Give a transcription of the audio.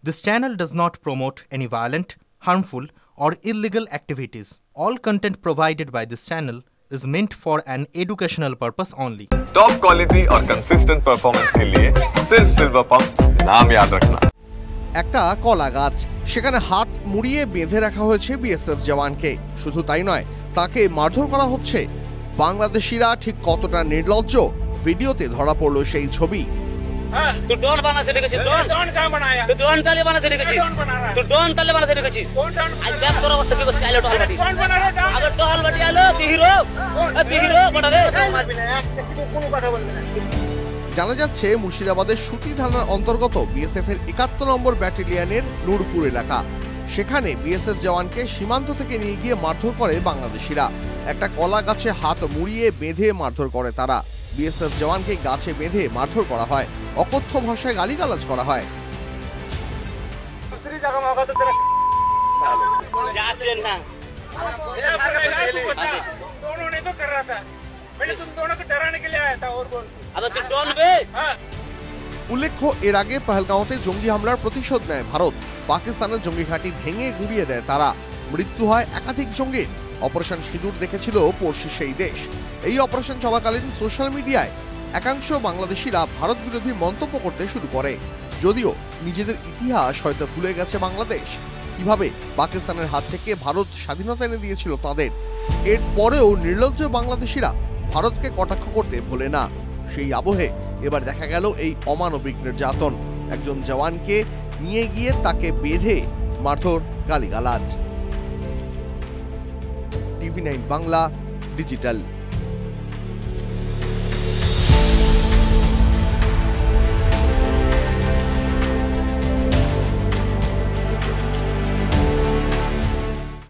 This channel does not promote any violent, harmful, or illegal activities. All content provided by this channel is meant for an educational purpose only. Top quality और consistent performance के लिए सिर्फ silver pump नाम याद रखना। একটা কলা গাছ, সেখানে হাত মুড়িয়ে বেঁধে রাখা হয়েছে বিএসএফ জওয়ানকে। শুধু তাই নয়, তাকে মারধর করা হচ্ছে। বাংলাদেশিরা ঠিক কতটা নির্লজ্জ, ভিডিওতে ধরা পড়ল সেই ছবি। तो डॉन बना से রেখেছিস ডন ডন কাম বানায়া তো ডন তালে বানা से রেখেছিস তো ডন তালে বানা से রেখেছিস আজ ব্যাক করা অবস্থা কি করছে আইলো ডল বাটি কোন বানারে আগে ডল বাটি আলো তিহিরো বড়ারে মারবি না কোনো কথা বলবি না। জানা যাচ্ছে মুর্শিদাবাদের সুতি থানার অন্তর্গত বিএসএফ এর ৭১ নম্বর ব্যাটালিয়নের নূরপুর এলাকা। সেখানে বিএসএফ জওয়ানকে সীমান্ত থেকে নিয়ে গিয়ে মারধর করে বাংলাদেশিরা। একটা কলা গাছে হাত মুড়িয়ে বেঁধে মারধর করে তারা। বিএসএফ জওয়ানকে গাছে বেঁধে মারধর করা হয়, অকথ্য ভাষায় গালিগালাজ করা হয়। উল্লেখ্য, এর আগে পহেলগাঁওতে জঙ্গি হামলার প্রতিশোধ নেয় ভারত। পাকিস্তানের জঙ্গি ঘাঁটি ভেঙে গুঁড়িয়ে দেয় তারা। মৃত্যু হয় একাধিক জঙ্গির। অপারেশন সিঁদুর দেখেছিল পড়শি সেই দেশ। এই অপারেশন চলাকালীন সোশ্যাল মিডিয়ায় একাংশ বাংলাদেশিরা ভারত বিরোধী মন্তব্য করতে শুরু করে। যদিও নিজেদের ইতিহাস হয়তো ভুলে গেছে বাংলাদেশ, কিভাবে পাকিস্তানের হাত থেকে ভারত স্বাধীনতা এনে দিয়েছিল তাদের। এরপরেও নির্লজ্জ বাংলাদেশিরা ভারতকে কটাক্ষ করতে ভোলে না। সেই আবহে এবার দেখা গেল এই অমানবিক নির্যাতন। একজন জওয়ানকে নিয়ে গিয়ে তাকে বেঁধে মারধর, গালিগালাজ। টিভি9 বাংলা ডিজিটাল।